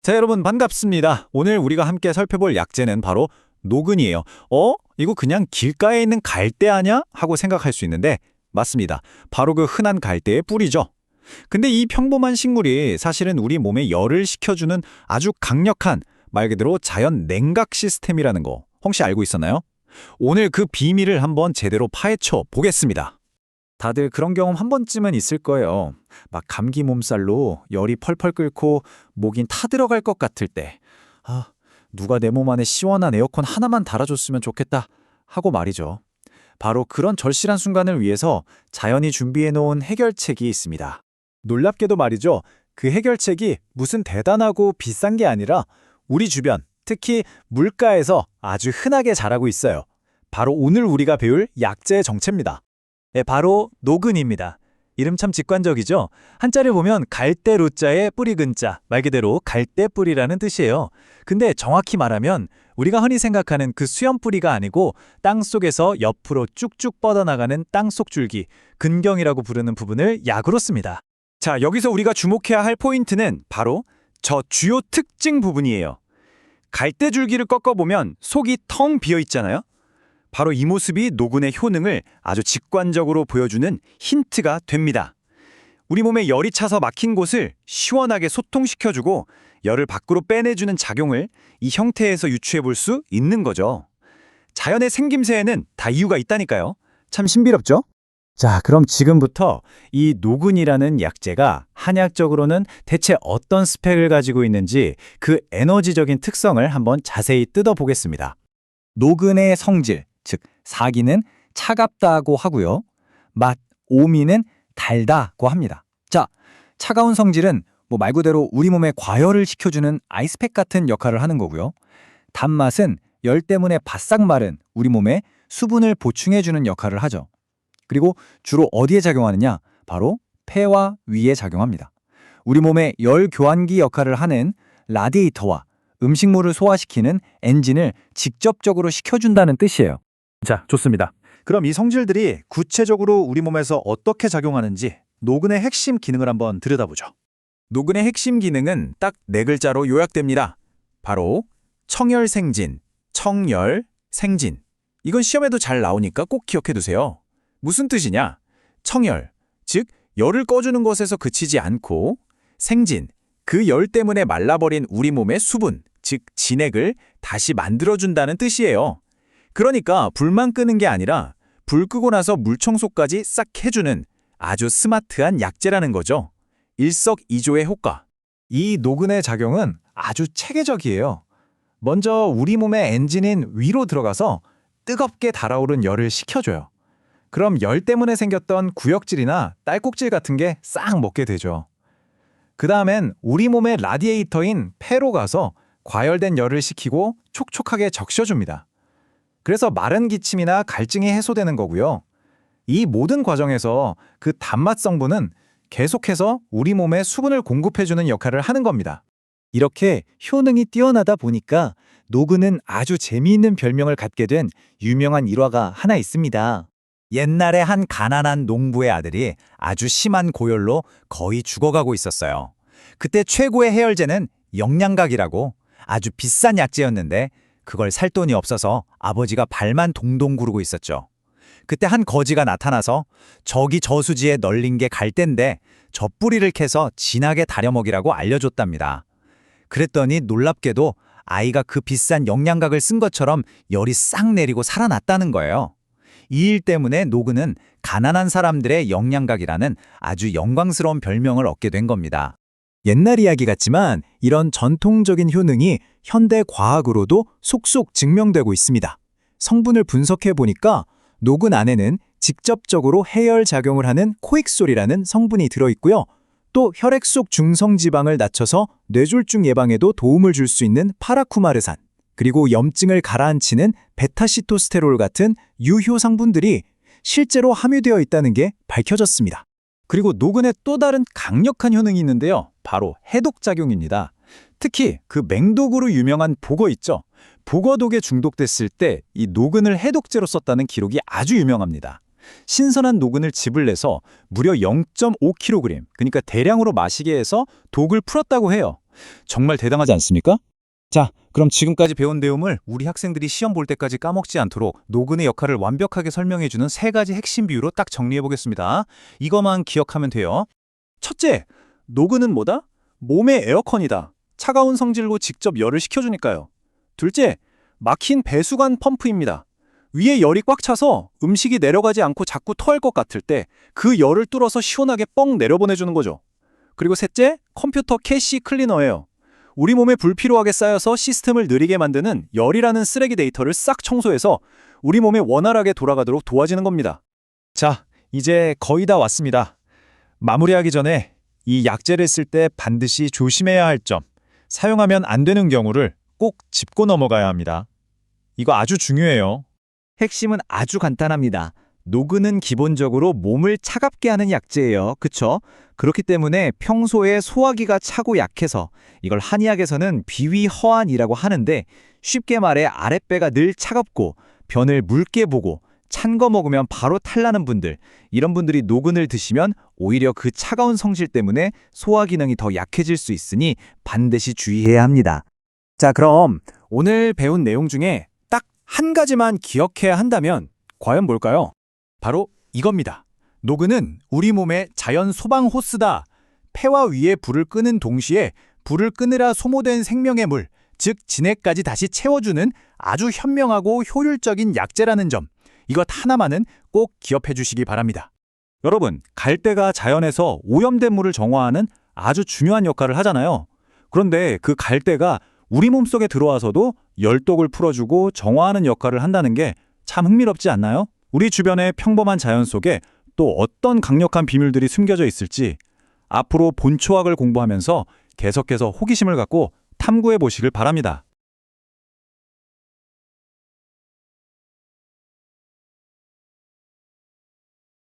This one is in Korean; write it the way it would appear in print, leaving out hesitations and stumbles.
자, 여러분 반갑습니다. 오늘 우리가 함께 살펴볼 약재는 바로 노근이에요. 이거 그냥 길가에 있는 갈대 아냐? 하고 생각할 수 있는데 맞습니다. 바로 그 흔한 갈대의 뿌리죠. 근데 이 평범한 식물이 사실은 우리 몸에 열을 식혀주는 아주 강력한 말 그대로 자연 냉각 시스템이라는 거 혹시 알고 있었나요? 오늘 그 비밀을 한번 제대로 파헤쳐 보겠습니다. 다들 그런 경험 한 번쯤은 있을 거예요. 막 감기 몸살로 열이 펄펄 끓고 목이 타들어갈 것 같을 때 누가 내 몸 안에 시원한 에어컨 하나만 달아줬으면 좋겠다 하고 말이죠. 바로 그런 절실한 순간을 위해서 자연이 준비해놓은 해결책이 있습니다. 놀랍게도 말이죠. 그 해결책이 무슨 대단하고 비싼 게 아니라 우리 주변, 특히 물가에서 아주 흔하게 자라고 있어요. 바로 오늘 우리가 배울 약재의 정체입니다. 네, 바로 노근입니다. 이름 참 직관적이죠? 한자를 보면 갈대 로자에 뿌리 근자, 말 그대로 갈대뿌리라는 뜻이에요. 근데 정확히 말하면 우리가 흔히 생각하는 그 수염뿌리가 아니고 땅속에서 옆으로 쭉쭉 뻗어나가는 땅속 줄기, 근경이라고 부르는 부분을 약으로 씁니다. 자, 여기서 우리가 주목해야 할 포인트는 바로 저 주요 특징 부분이에요. 갈대 줄기를 꺾어보면 속이 텅 비어 있잖아요? 바로 이 모습이 노근의 효능을 아주 직관적으로 보여주는 힌트가 됩니다. 우리 몸에 열이 차서 막힌 곳을 시원하게 소통시켜주고 열을 밖으로 빼내주는 작용을 이 형태에서 유추해 볼 수 있는 거죠. 자연의 생김새에는 다 이유가 있다니까요. 참 신비롭죠? 자, 그럼 지금부터 이 노근이라는 약재가 한약적으로는 대체 어떤 스펙을 가지고 있는지 그 에너지적인 특성을 한번 자세히 뜯어보겠습니다. 노근의 성질, 즉 사기는 차갑다고 하고요. 맛, 오미는 달다고 합니다. 자, 차가운 성질은 말 그대로 우리 몸에 과열을 시켜주는 아이스팩 같은 역할을 하는 거고요. 단맛은 열 때문에 바싹 마른 우리 몸에 수분을 보충해주는 역할을 하죠. 그리고 주로 어디에 작용하느냐? 바로 폐와 위에 작용합니다. 우리 몸의 열 교환기 역할을 하는 라디에이터와 음식물을 소화시키는 엔진을 직접적으로 시켜준다는 뜻이에요. 자, 좋습니다. 그럼 이 성질들이 구체적으로 우리 몸에서 어떻게 작용하는지 노근의 핵심 기능을 한번 들여다보죠. 노근의 핵심 기능은 딱 네 글자로 요약됩니다. 바로 청열생진, 청열생진. 이건 시험에도 잘 나오니까 꼭 기억해두세요. 무슨 뜻이냐? 청열, 즉 열을 꺼주는 것에서 그치지 않고 생진, 그 열 때문에 말라버린 우리 몸의 수분, 즉 진액을 다시 만들어준다는 뜻이에요. 그러니까 불만 끄는 게 아니라 불 끄고 나서 물 청소까지 싹 해주는 아주 스마트한 약재라는 거죠. 일석이조의 효과. 이 노근의 작용은 아주 체계적이에요. 먼저 우리 몸의 엔진인 위로 들어가서 뜨겁게 달아오른 열을 식혀줘요. 그럼 열 때문에 생겼던 구역질이나 딸꾹질 같은 게 싹 먹게 되죠. 그 다음엔 우리 몸의 라디에이터인 폐로 가서 과열된 열을 식히고 촉촉하게 적셔줍니다. 그래서 마른 기침이나 갈증이 해소되는 거고요. 이 모든 과정에서 그 단맛 성분은 계속해서 우리 몸에 수분을 공급해주는 역할을 하는 겁니다. 이렇게 효능이 뛰어나다 보니까 노근은 아주 재미있는 별명을 갖게 된 유명한 일화가 하나 있습니다. 옛날에 한 가난한 농부의 아들이 아주 심한 고열로 거의 죽어가고 있었어요. 그때 최고의 해열제는 영양각이라고 아주 비싼 약재였는데 그걸 살 돈이 없어서 아버지가 발만 동동 구르고 있었죠. 그때 한 거지가 나타나서 저기 저수지에 널린 게 갈대인데 저 뿌리를 캐서 진하게 다려 먹이라고 알려줬답니다. 그랬더니 놀랍게도 아이가 그 비싼 영양각을 쓴 것처럼 열이 싹 내리고 살아났다는 거예요. 이 일 때문에 노근은 가난한 사람들의 영양각이라는 아주 영광스러운 별명을 얻게 된 겁니다. 옛날 이야기 같지만 이런 전통적인 효능이 현대 과학으로도 속속 증명되고 있습니다. 성분을 분석해 보니까 노근 안에는 직접적으로 해열 작용을 하는 코익솔이라는 성분이 들어있고요. 또 혈액 속 중성지방을 낮춰서 뇌졸중 예방에도 도움을 줄 수 있는 파라쿠마르산, 그리고 염증을 가라앉히는 베타시토스테롤 같은 유효 성분들이 실제로 함유되어 있다는 게 밝혀졌습니다. 그리고 노근의 또 다른 강력한 효능이 있는데요. 바로 해독작용입니다. 특히 그 맹독으로 유명한 복어 있죠. 복어독에 중독됐을 때 이 노근을 해독제로 썼다는 기록이 아주 유명합니다. 신선한 노근을 즙을 내서 무려 0.5kg, 그러니까 대량으로 마시게 해서 독을 풀었다고 해요. 정말 대단하지 않습니까? 자, 그럼 지금까지 배운 내용을 우리 학생들이 시험 볼 때까지 까먹지 않도록 노근의 역할을 완벽하게 설명해주는 세 가지 핵심 비유로 딱 정리해보겠습니다. 이것만 기억하면 돼요. 첫째, 노근은 뭐다? 몸의 에어컨이다. 차가운 성질로 직접 열을 식혀주니까요. 둘째, 막힌 배수관 펌프입니다. 위에 열이 꽉 차서 음식이 내려가지 않고 자꾸 토할 것 같을 때 그 열을 뚫어서 시원하게 뻥 내려보내주는 거죠. 그리고 셋째, 컴퓨터 캐시 클리너예요. 우리 몸에 불필요하게 쌓여서 시스템을 느리게 만드는 열이라는 쓰레기 데이터를 싹 청소해서 우리 몸에 원활하게 돌아가도록 도와주는 겁니다. 자, 이제 거의 다 왔습니다. 마무리하기 전에 이 약재를 쓸 때 반드시 조심해야 할 점, 사용하면 안 되는 경우를 꼭 짚고 넘어가야 합니다. 이거 아주 중요해요. 핵심은 아주 간단합니다. 노근은 기본적으로 몸을 차갑게 하는 약재예요. 그쵸? 그렇기 때문에 평소에 소화기가 차고 약해서 이걸 한의학에서는 비위허한이라고 하는데 쉽게 말해 아랫배가 늘 차갑고 변을 묽게 보고 찬 거 먹으면 바로 탈나는 분들, 이런 분들이 노근을 드시면 오히려 그 차가운 성질 때문에 소화 기능이 더 약해질 수 있으니 반드시 주의해야 합니다. 자, 그럼 오늘 배운 내용 중에 딱 한 가지만 기억해야 한다면 과연 뭘까요? 바로 이겁니다. 노근은 우리 몸의 자연 소방 호스다. 폐와 위에 불을 끄는 동시에 불을 끄느라 소모된 생명의 물, 즉 진액까지 다시 채워주는 아주 현명하고 효율적인 약재라는 점. 이것 하나만은 꼭 기억해 주시기 바랍니다. 여러분, 갈대가 자연에서 오염된 물을 정화하는 아주 중요한 역할을 하잖아요. 그런데 그 갈대가 우리 몸속에 들어와서도 열독을 풀어주고 정화하는 역할을 한다는 게 참 흥미롭지 않나요? 우리 주변의 평범한 자연 속에 또 어떤 강력한 비밀들이 숨겨져 있을지 앞으로 본초학을 공부하면서 계속해서 호기심을 갖고 탐구해 보시길 바랍니다.